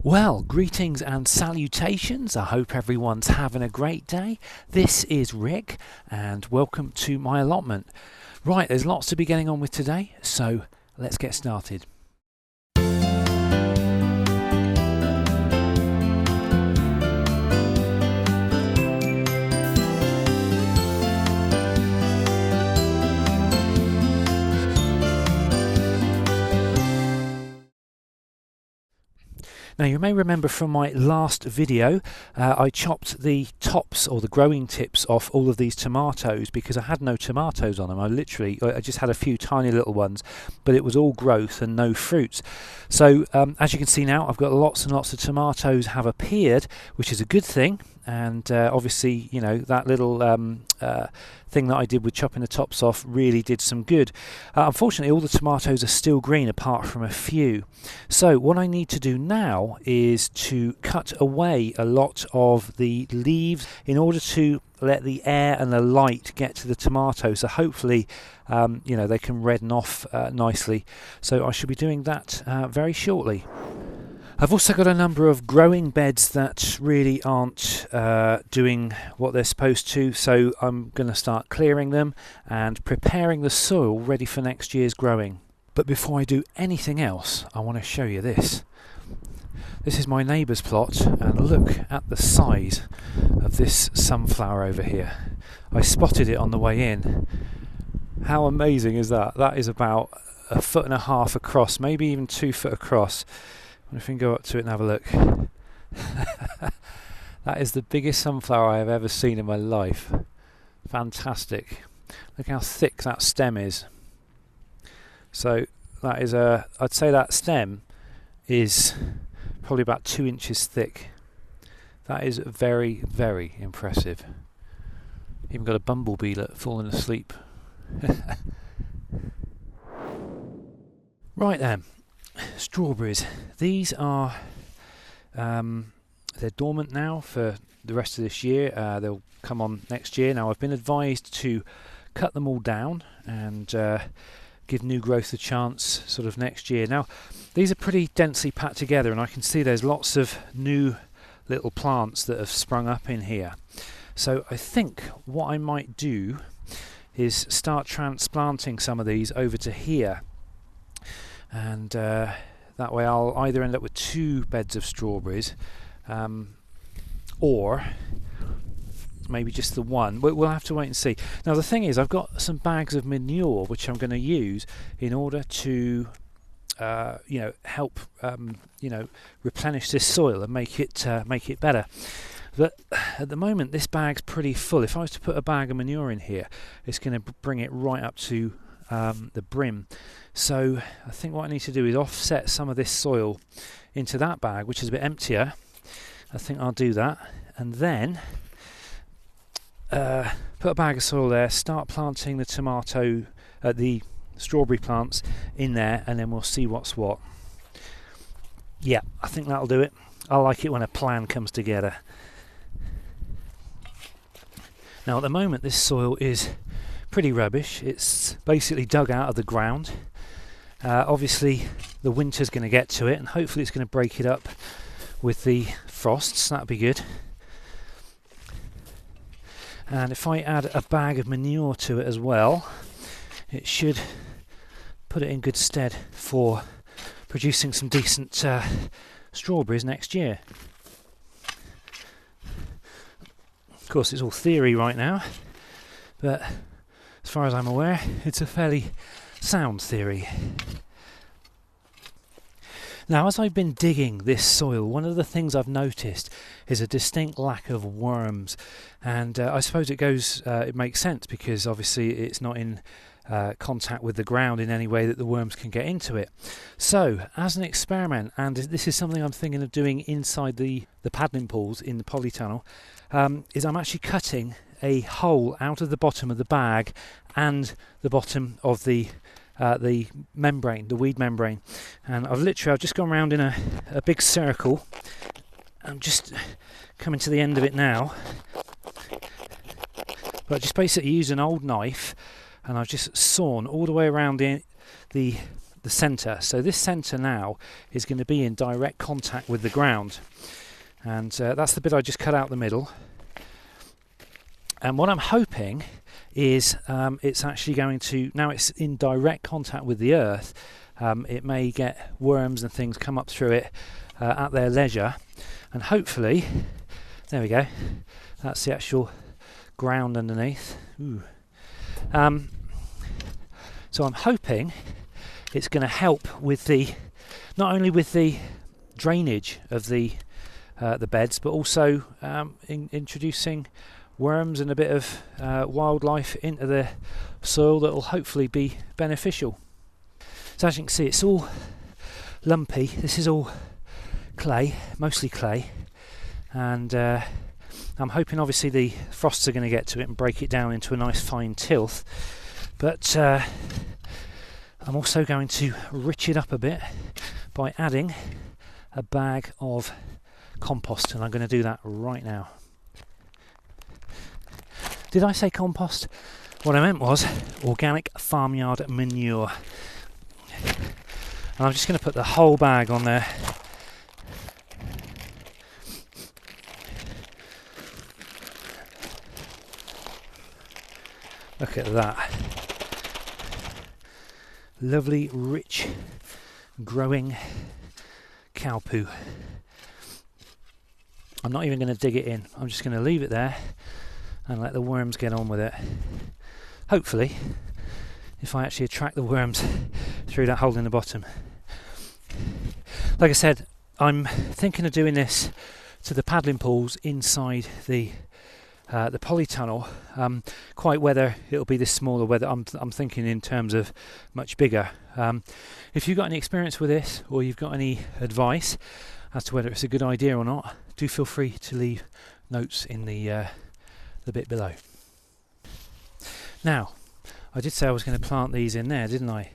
Well, greetings and salutations. I hope everyone's having a great day. This is Rick and welcome to my allotment. Right, there's lots to be getting on with today, so let's get started. Now you may remember from my last video I chopped the tops or the growing tips off all of these tomatoes because I had no tomatoes on them. I just had a few tiny little ones, but it was all growth and no fruits. So as you can see now, I've got lots and lots of tomatoes have appeared, which is a good thing. And obviously, you know, that little thing that I did with chopping the tops off really did some good. Unfortunately, all the tomatoes are still green apart from a few. So what I need to do now is to cut away a lot of the leaves in order to let the air and the light get to the tomatoes. So hopefully, they can redden off nicely. So I should be doing that very shortly. I've also got a number of growing beds that really aren't doing what they're supposed to, so I'm going to start clearing them and preparing the soil ready for next year's growing. But before I do anything else, I want to show you this. This is my neighbour's plot, and look at the size of this sunflower over here. I spotted it on the way in. How amazing is that? That is about 1.5 foot across, maybe even 2 foot across. If we can go up to it and have a look. That is the biggest sunflower I have ever seen in my life. Fantastic. Look how thick that stem is. So that is I'd say that stem is probably about 2 inches thick. That is very, very impressive. Even got a bumblebee falling asleep. Right then. Strawberries. These are they're dormant now for the rest of this year. They'll come on next year. Now I've been advised to cut them all down and give new growth a chance sort of next year. Now these are pretty densely packed together, and I can see there's lots of new little plants that have sprung up in here. So I think what I might do is start transplanting some of these over to here. And that way I'll either end up with 2 beds of strawberries or maybe just the one. We'll have to wait and see. Now the thing is, I've got some bags of manure which I'm going to use in order to help replenish this soil and make it better. But at the moment this bag's pretty full. If I was to put a bag of manure in here, it's going to bring it right up to the brim. So I think what I need to do is offset some of this soil into that bag, which is a bit emptier. I think I'll do that, and then put a bag of soil there, start planting the strawberry plants in there, and then we'll see what's what. Yeah, I think that'll do it. I like it when a plan comes together. Now at the moment this soil is pretty rubbish. It's basically dug out of the ground. Obviously the winter's going to get to it, and hopefully it's going to break it up with the frosts. That'd be good. And if I add a bag of manure to it as well, it should put it in good stead for producing some decent strawberries next year. Of course it's all theory right now, but as far as I'm aware, it's a fairly sound theory. Now, as I've been digging this soil, one of the things I've noticed is a distinct lack of worms, and I suppose it makes sense because obviously it's not in contact with the ground in any way that the worms can get into it. So, as an experiment, and this is something I'm thinking of doing inside the paddling pools in the polytunnel, is I'm actually cutting a hole out of the bottom of the bag and the bottom of the membrane, the weed membrane, and I've just gone around in a big circle. I'm just coming to the end of it now, but I just basically used an old knife and I've just sawn all the way around the the centre. So this centre now is going to be in direct contact with the ground, and that's the bit I just cut out the middle. And what I'm hoping is it's actually going to, now it's in direct contact with the earth, it may get worms and things come up through it at their leisure, and hopefully, there we go, that's the actual ground underneath. Ooh. So I'm hoping it's going to help with the, not only with the drainage of the beds, but also introducing worms and a bit of wildlife into the soil that will hopefully be beneficial. So as you can see, it's all lumpy. This is all clay, mostly clay, and I'm hoping obviously the frosts are going to get to it and break it down into a nice fine tilth, but I'm also going to rich it up a bit by adding a bag of compost, and I'm going to do that right now. Did I say compost? What I meant was organic farmyard manure. And I'm just going to put the whole bag on there. Look at that. Lovely, rich, growing cow poo. I'm not even going to dig it in. I'm just going to leave it there and let the worms get on with it. Hopefully, if I actually attract the worms through that hole in the bottom. Like I said, I'm thinking of doing this to the paddling pools inside the polytunnel. Quite whether it'll be this small or whether I'm thinking in terms of much bigger. If you've got any experience with this, or you've got any advice as to whether it's a good idea or not, do feel free to leave notes in the bit below. Now, I did say I was going to plant these in there, didn't I?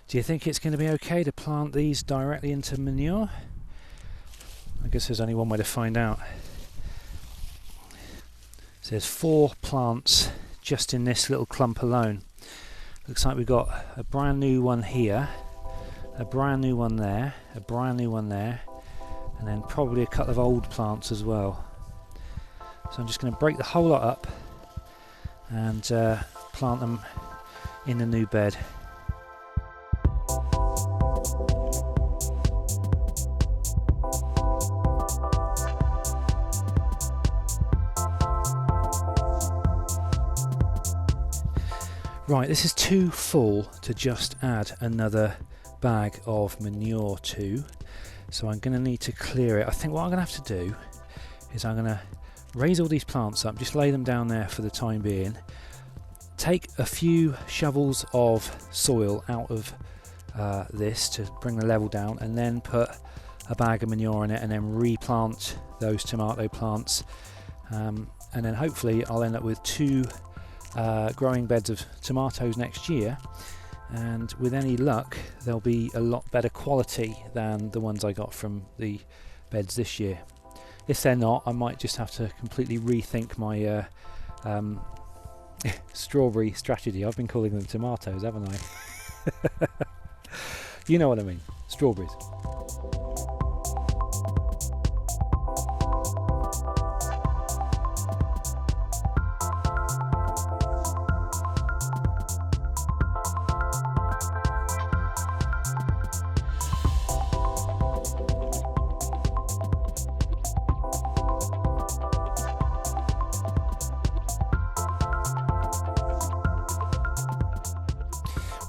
Do you think it's going to be okay to plant these directly into manure? I guess there's only one way to find out. So there's 4 plants just in this little clump alone. Looks like we've got a brand new one here, a brand new one there, a brand new one there, and then probably a couple of old plants as well. So I'm just going to break the whole lot up and plant them in the new bed. Right, this is too full to just add another bag of manure to, so I'm going to need to clear it. I think what I'm going to have to do is I'm going to raise all these plants up, just lay them down there for the time being, take a few shovels of soil out of this to bring the level down, and then put a bag of manure in it and then replant those tomato plants, and then hopefully I'll end up with 2 growing beds of tomatoes next year, and with any luck they'll be a lot better quality than the ones I got from the beds this year. If they're not, I might just have to completely rethink my strawberry strategy. I've been calling them tomatoes, haven't I? You know what I mean, strawberries.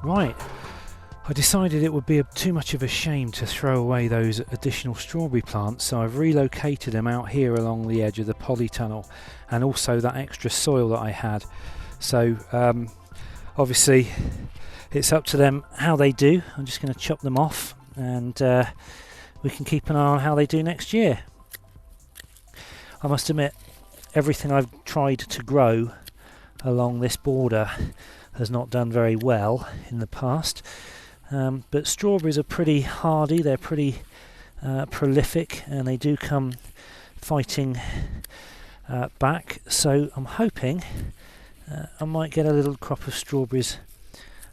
Right, I decided it would be too much of a shame to throw away those additional strawberry plants, so I've relocated them out here along the edge of the polytunnel, and also that extra soil that I had. So obviously it's up to them how they do. I'm just going to chop them off, and we can keep an eye on how they do next year. I must admit, everything I've tried to grow along this border has not done very well in the past, but strawberries are pretty hardy, they're pretty prolific, and they do come fighting back, so I'm hoping I might get a little crop of strawberries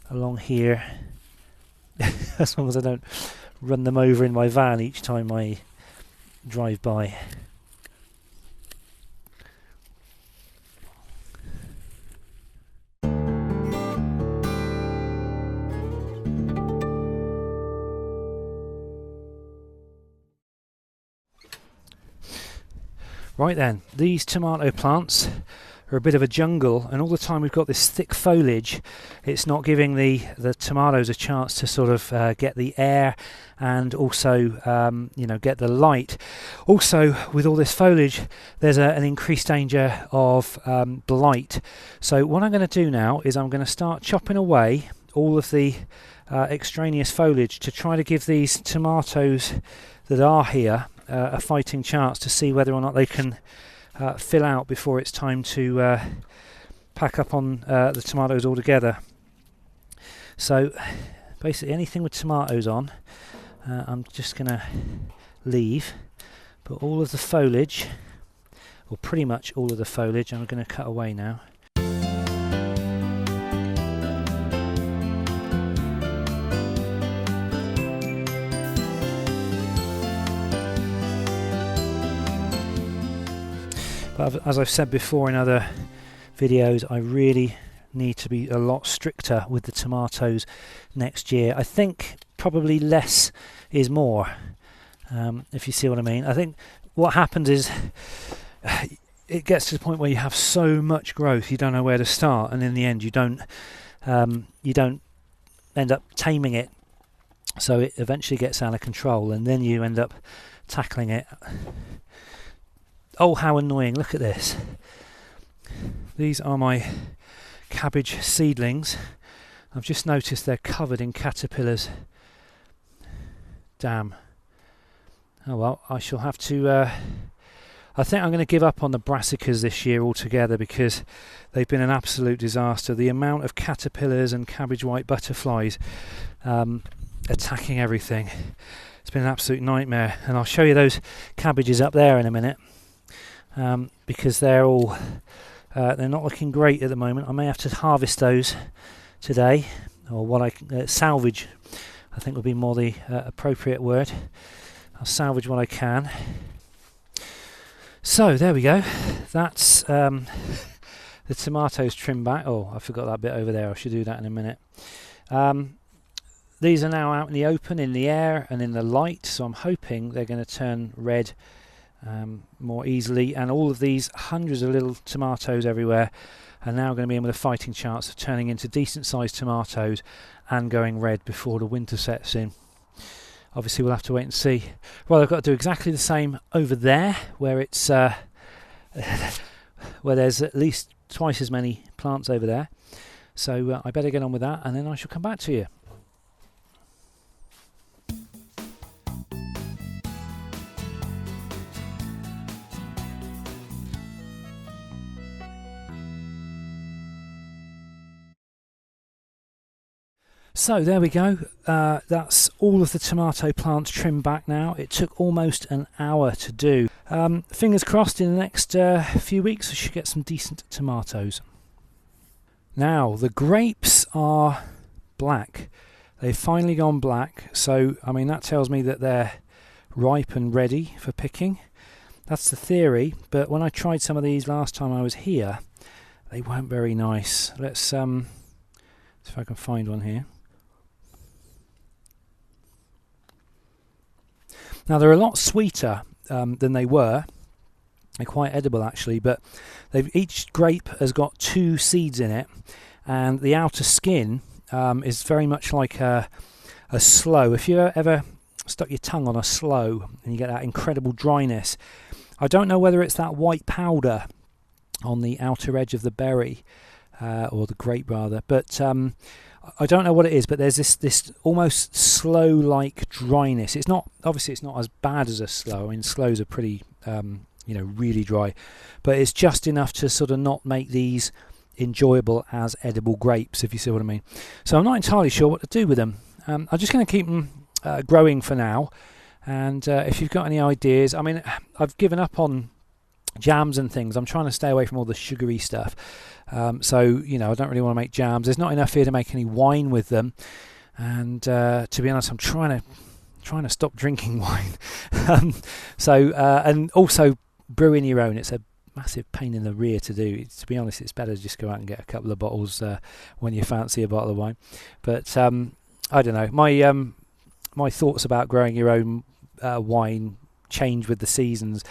along here as long as I don't run them over in my van each time I drive by. Right then, these tomato plants are a bit of a jungle, and all the time we've got this thick foliage, it's not giving the tomatoes a chance to sort of get the air and also get the light. Also, with all this foliage, there's an increased danger of blight. So what I'm going to do now is I'm going to start chopping away all of the extraneous foliage to try to give these tomatoes that are here a fighting chance to see whether or not they can fill out before it's time to pack up on the tomatoes altogether. So basically anything with tomatoes on, I'm just going to leave, but all of the foliage, or pretty much all of the foliage, I'm going to cut away now. But as I've said before in other videos, I really need to be a lot stricter with the tomatoes next year. I think probably less is more, if you see what I mean. I think what happens is it gets to the point where you have so much growth you don't know where to start, and in the end you don't end up taming it, so it eventually gets out of control, and then you end up tackling it. Oh, how annoying. Look at this. These are my cabbage seedlings. I've just noticed they're covered in caterpillars. Damn. Oh well, I shall have to... I think I'm going to give up on the brassicas this year altogether because they've been an absolute disaster. The amount of caterpillars and cabbage white butterflies attacking everything. It's been an absolute nightmare. And I'll show you those cabbages up there in a minute. Because they're all they're not looking great at the moment. I may have to harvest those today, or what I salvage, I think would be more the appropriate word. I'll salvage what I can. So there we go. That's the tomatoes trimmed back. Oh, I forgot that bit over there. I should do that in a minute. These are now out in the open, in the air and in the light, so I'm hoping they're going to turn red more easily, and all of these hundreds of little tomatoes everywhere are now going to be in with a fighting chance of turning into decent sized tomatoes and going red before the winter sets in. Obviously we'll have to wait and see. Well, I've got to do exactly the same over there where it's where there's at least twice as many plants over there, so I better get on with that and then I shall come back to you. So there we go, that's all of the tomato plants trimmed back now. It took almost an hour to do. Fingers crossed in the next few weeks I should get some decent tomatoes. Now the grapes are black. They've finally gone black, so I mean that tells me that they're ripe and ready for picking. That's the theory, but when I tried some of these last time I was here, they weren't very nice. Let's see if I can find one here. Now they're a lot sweeter than they were. They're quite edible actually, but each grape has got 2 seeds in it, and the outer skin is very much like a sloe. If you ever stuck your tongue on a sloe and you get that incredible dryness, I don't know whether it's that white powder on the outer edge of the berry, or the grape rather, but I don't know what it is, but there's this almost sloe-like dryness. It's not as bad as a sloe. I mean, sloes are pretty, really dry, but it's just enough to sort of not make these enjoyable as edible grapes, if you see what I mean. So I'm not entirely sure what to do with them. I'm just going to keep them growing for now, and if you've got any ideas, I mean, I've given up on jams and things. I'm trying to stay away from all the sugary stuff. So, I don't really want to make jams. There's not enough here to make any wine with them. and to be honest, I'm trying to stop drinking wine. And also brewing your own, it's a massive pain in the rear to do. To be honest, it's better to just go out and get a couple of bottles when you fancy a bottle of wine. But I don't know, my thoughts about growing your own wine change with the seasons,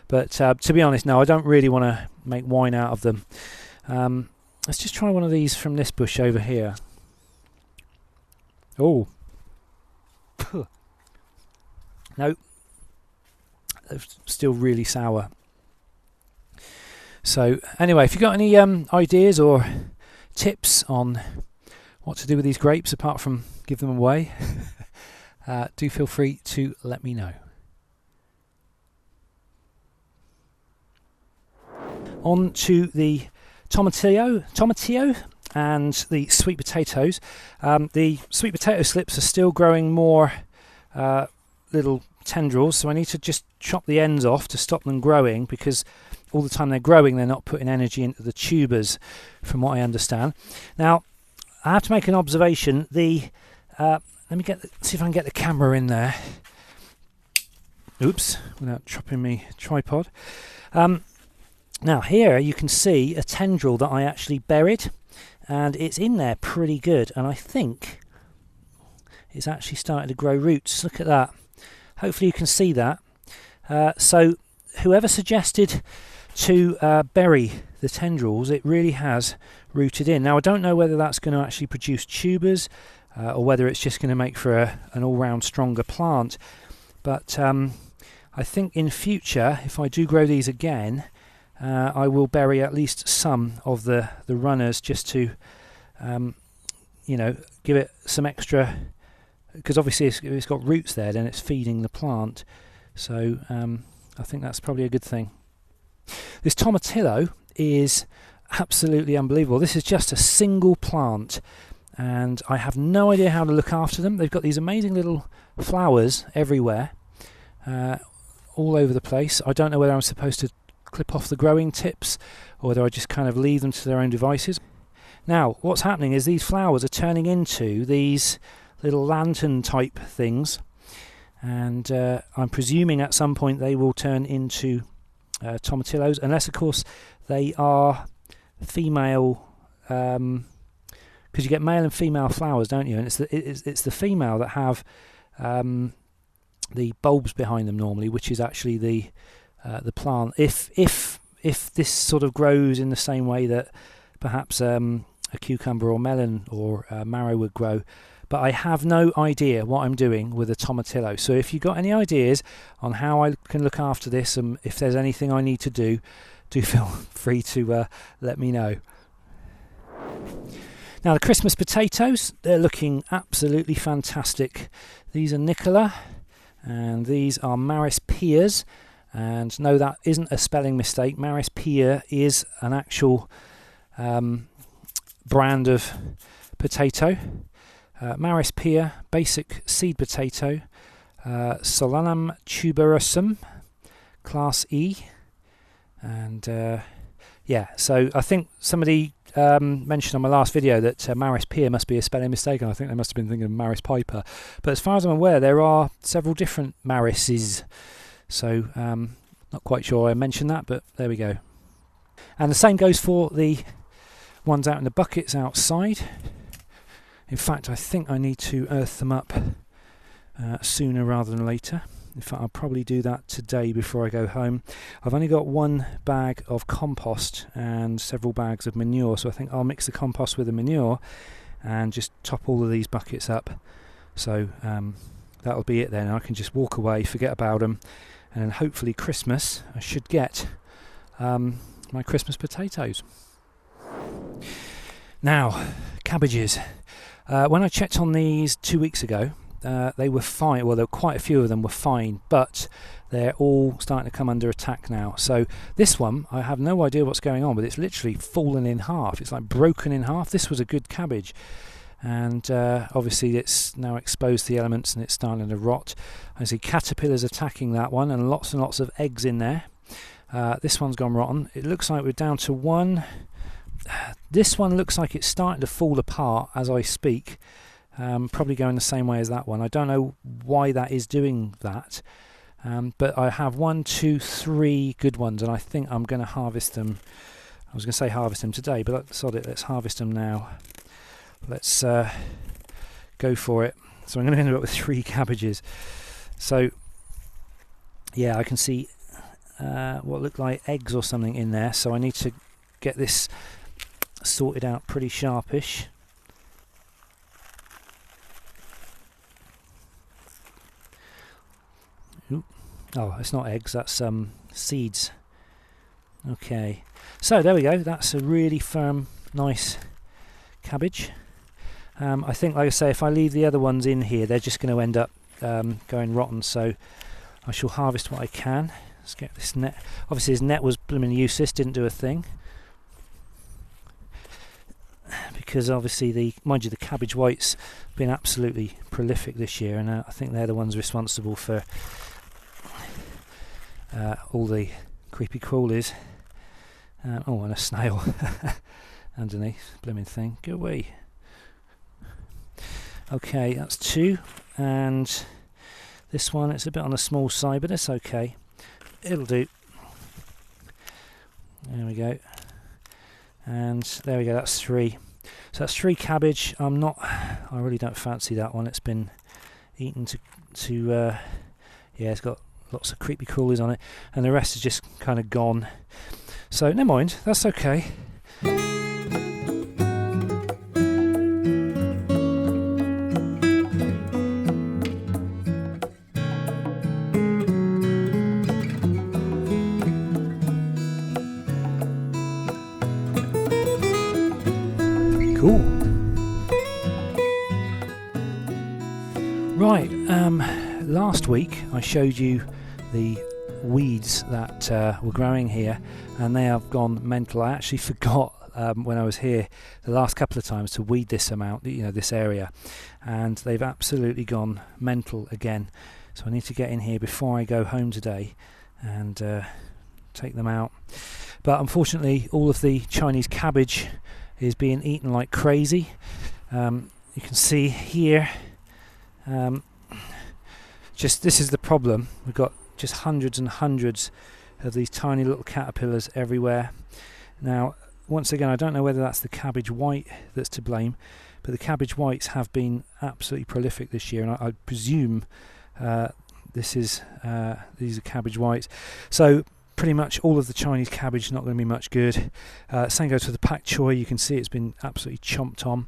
but to be honest, no, I don't really want to make wine out of them. Let's just try one of these from this bush over here. Oh, no, they're still really sour. So anyway, if you've got any ideas or tips on what to do with these grapes apart from give them away, do feel free to let me know. On to the tomatillo and the sweet potatoes. The sweet potato slips are still growing more little tendrils, so I need to just chop the ends off to stop them growing, because all the time they're growing they're not putting energy into the tubers, from what I understand. Now I have to make an observation. Let me see if I can get the camera in there. Oops, without dropping me tripod. Now here you can see a tendril that I actually buried, and it's in there pretty good, and I think it's actually started to grow roots. Look at that. Hopefully you can see that. So whoever suggested to bury the tendrils, it really has rooted in. Now I don't know whether that's going to actually produce tubers or whether it's just going to make for an all-round stronger plant, but I think in future, if I do grow these again, I will bury at least some of the runners, just to give it some extra, because obviously if it's got roots there, then it's feeding the plant. So I think that's probably a good thing. This tomatillo is absolutely unbelievable. This is just a single plant, and I have no idea how to look after them. They've got these amazing little flowers everywhere, all over the place. I don't know whether I'm supposed to clip off the growing tips or whether I just kind of leave them to their own devices. Now what's happening is these flowers are turning into these little lantern type things, and I'm presuming at some point they will turn into tomatillos, unless of course they are female, because you get male and female flowers, don't you? And it's the female that have the bulbs behind them normally, which is actually the plant. If this sort of grows in the same way that perhaps a cucumber or melon or marrow would grow, but I have no idea what I'm doing with a tomatillo. So if you've got any ideas on how I can look after this, and if there's anything I need to do feel free to let me know. Now the Christmas potatoes, they're looking absolutely fantastic. These are Nicola, and these are Maris Pears. And no, that isn't a spelling mistake. Maris Pear is an actual brand of potato. Maris Pear, basic seed potato, Solanum tuberosum, class E. And so I think somebody mentioned on my last video that Maris Pear must be a spelling mistake, and I think they must have been thinking of Maris Piper. But as far as I'm aware, there are several different Marises. So not quite sure I mentioned that, but there we go. And the same goes for the ones out in the buckets outside. In fact, I think I need to earth them up sooner rather than later. In fact, I'll probably do that today before I go home. I've only got one bag of compost and several bags of manure, so I think I'll mix the compost with the manure and just top all of these buckets up. So that'll be it then. I can just walk away, forget about them, and then hopefully Christmas I should get my Christmas potatoes. Now, cabbages. When I checked on these 2 weeks ago, they were fine. Well, there were quite a few of them were fine, but they're all starting to come under attack now. So this one, I have no idea what's going on, but it's literally fallen in half. It's like broken in half. This was a good cabbage, and obviously it's now exposed to the elements and it's starting to rot. I see caterpillars attacking that one, and lots of eggs in there. This one's gone rotten. It looks like we're down to one. This one looks like it's starting to fall apart as I speak. probably going the same way as that one. I don't know why that is doing that, but I have 1, 2, 3 good ones, and I think I'm going to harvest them. I was going to say harvest them today, but sod it, let's harvest them now. Let's go for it. So I'm going to end up with 3 cabbages. So yeah, I can see what look like eggs or something in there, so I need to get this sorted out pretty sharpish. Ooh. Oh, it's not eggs, that's seeds. Okay, so there we go, that's a really firm, nice cabbage. I think, like I say, if I leave the other ones in here, they're just going to end up going rotten, so I shall harvest what I can. Let's get this net. Obviously his net was blooming useless, didn't do a thing. Because obviously, mind you, the cabbage white's been absolutely prolific this year, and I think they're the ones responsible for all the creepy crawlies. Oh, and a snail underneath, blooming thing. Go away. Okay, that's 2, and this one, it's a bit on the small side, but it's okay. It'll do. There we go. And there we go, that's 3. So that's 3 cabbage. I really don't fancy that one. It's been eaten yeah, it's got lots of creepy crawlies on it, and the rest is just kind of gone. So never mind, that's okay. Cool. Right, last week I showed you the weeds that were growing here, and they have gone mental. I actually forgot when I was here the last couple of times to weed this amount, this area, and they've absolutely gone mental again. So I need to get in here before I go home today and take them out. But unfortunately, all of the Chinese cabbage is being eaten like crazy. You can see here, this is the problem. We've got just hundreds and hundreds of these tiny little caterpillars everywhere. Now, once again, I don't know whether that's the cabbage white that's to blame, but the cabbage whites have been absolutely prolific this year, and I presume these are cabbage whites. So pretty much all of the Chinese cabbage is not going to be much good. Same goes for the pak choy. You can see it's been absolutely chomped on.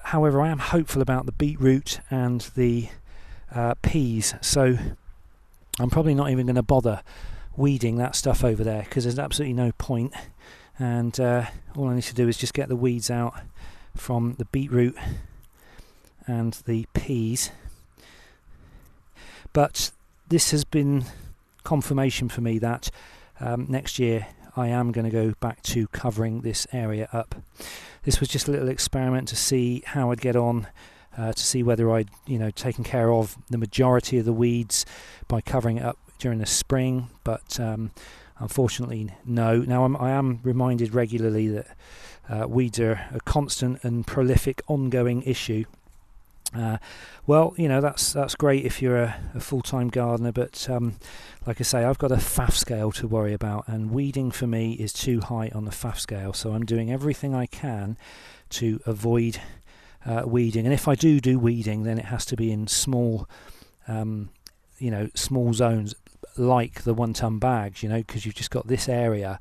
However, I am hopeful about the beetroot and the peas, so I'm probably not even going to bother weeding that stuff over there, because there's absolutely no point. And all I need to do is just get the weeds out from the beetroot and the peas. But this has been confirmation for me that next year I am going to go back to covering this area up. This was just a little experiment to see how I'd get on, to see whether I'd taken care of the majority of the weeds by covering it up during the spring, but unfortunately no. Now I am reminded regularly that weeds are a constant and prolific ongoing issue. Well, that's great if you're a full-time gardener, but like I say, I've got a FAF scale to worry about, and weeding for me is too high on the FAF scale, so I'm doing everything I can to avoid weeding. And if I do weeding, then it has to be in small small zones like the 1-ton bags, because you've just got this area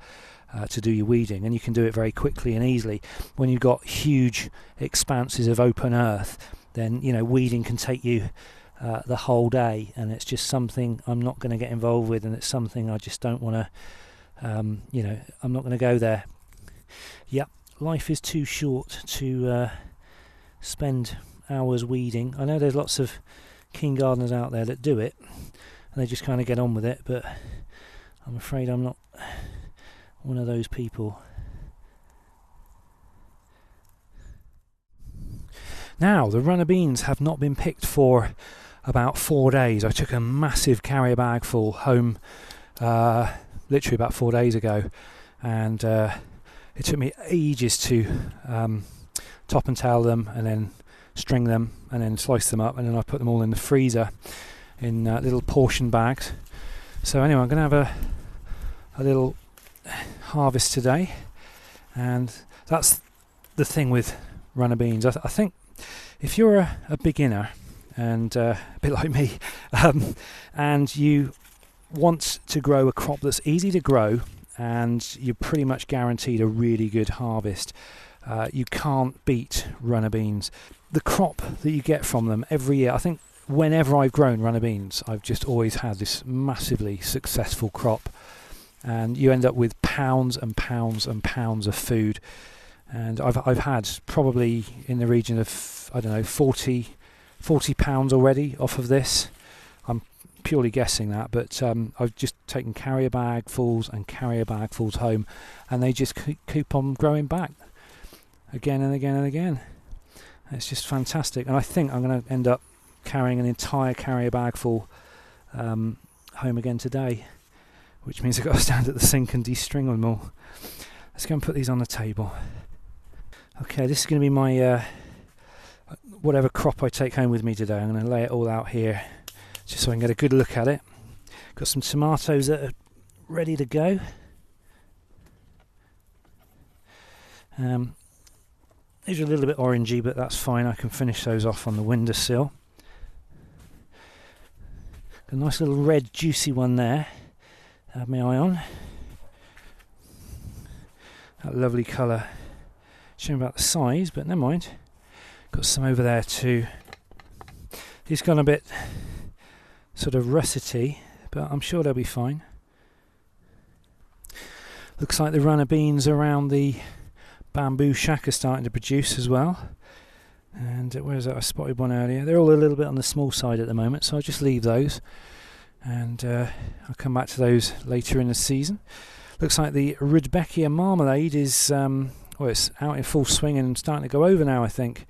to do your weeding, and you can do it very quickly and easily. When you've got huge expanses of open earth, then weeding can take you the whole day, and it's just something I'm not going to get involved with, and it's something I just don't want to I'm not going to go there. Yep, life is too short to spend hours weeding. I know there's lots of keen gardeners out there that do it, and they just kind of get on with it, but I'm afraid I'm not one of those people. Now, the runner beans have not been picked for about 4 days. I took a massive carrier bag full home literally about 4 days ago, and it took me ages to top and tail them and then string them and then slice them up, and then I put them all in the freezer in little portion bags. So anyway, I'm going to have a little harvest today, and that's the thing with runner beans. I think if you're a beginner and a bit like me, and you want to grow a crop that's easy to grow and you're pretty much guaranteed a really good harvest, you can't beat runner beans. The crop that you get from them every year, I think whenever I've grown runner beans, I've just always had this massively successful crop, and you end up with pounds and pounds and pounds of food. And I've had probably in the region of, I don't know, 40 pounds already off of this. I'm purely guessing that, but I've just taken carrier bagfuls and carrier bagfuls home, and they just keep on growing back again and again and again. It's just fantastic, and I think I'm going to end up carrying an entire carrier bagful home again today, which means I've got to stand at the sink and de-string them all. Let's go and put these on the table. Okay, this is going to be my whatever crop I take home with me today. I'm going to lay it all out here just so I can get a good look at it. Got some tomatoes that are ready to go. These are a little bit orangey, but that's fine. I can finish those off on the windowsill. Got a nice little red juicy one there. Have my eye on. That lovely colour. Shame about the size, but never mind. Got some over there too. These gone a bit sort of russety, but I'm sure they'll be fine. Looks like the runner beans around the bamboo shack are starting to produce as well. And where's that? I spotted one earlier. They're all a little bit on the small side at the moment, so I'll just leave those, and I'll come back to those later in the season. Looks like the Rudbeckia marmalade is well, it's out in full swing and starting to go over now, I think.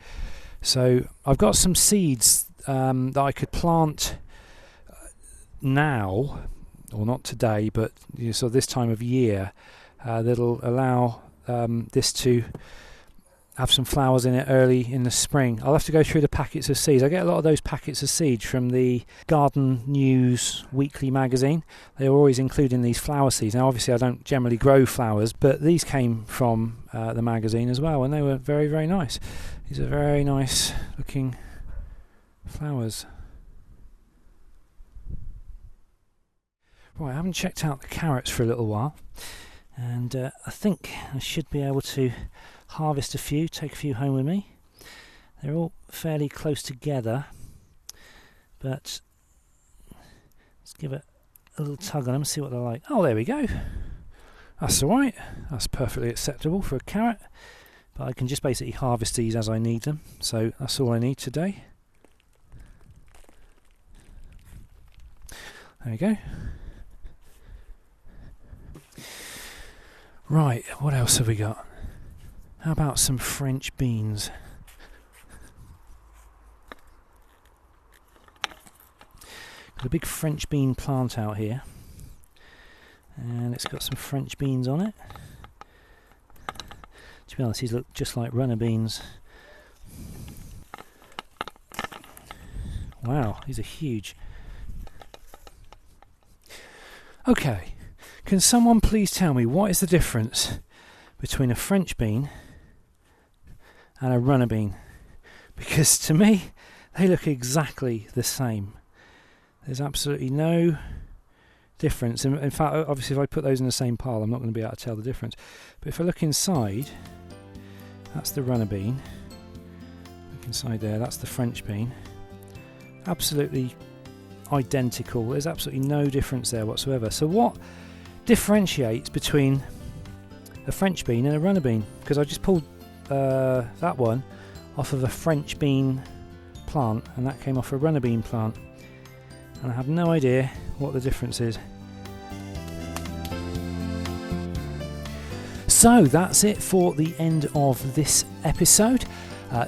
So I've got some seeds that I could plant now, or not today, but so this time of year, that'll allow this to have some flowers in it early in the spring. I'll have to go through the packets of seeds. I get a lot of those packets of seeds from the Garden News weekly magazine. They are always including these flower seeds. Now obviously I don't generally grow flowers, but these came from the magazine as well, and they were very, very nice. These are very nice looking flowers. Right, I haven't checked out the carrots for a little while, and I think I should be able to harvest a few, take a few home with me. They're all fairly close together, but let's give it a little tug on them, see what they're like. Oh, there we go. That's alright. That's perfectly acceptable for a carrot, but I can just basically harvest these as I need them, so that's all I need today. There we go. Right, what else have we got? How about some French beans? Got a big French bean plant out here, and it's got some French beans on it. To be honest, these look just like runner beans. Wow, these are huge. Okay, can someone please tell me what is the difference between a French bean and a runner bean? Because to me they look exactly the same. There's absolutely no difference. In fact, obviously if I put those in the same pile I'm not going to be able to tell the difference, but if I look inside, that's the runner bean. Look inside there, that's the French bean. Absolutely identical. There's absolutely no difference there whatsoever. So what differentiates between a French bean and a runner bean? Because I just pulled that one off of a French bean plant, and that came off a runner bean plant, and I have no idea what the difference is. So that's it for the end of this episode.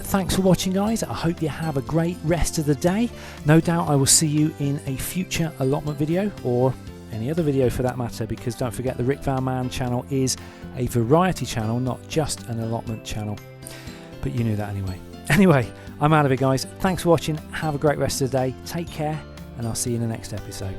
Thanks for watching, guys. I hope you have a great rest of the day. No doubt I will see you in a future allotment video, or any other video for that matter, because don't forget the RickVanMan channel is a variety channel, not just an allotment channel. But you knew that anyway. Anyway, I'm out of it, guys. Thanks for watching. Have a great rest of the day. Take care, and I'll see you in the next episode.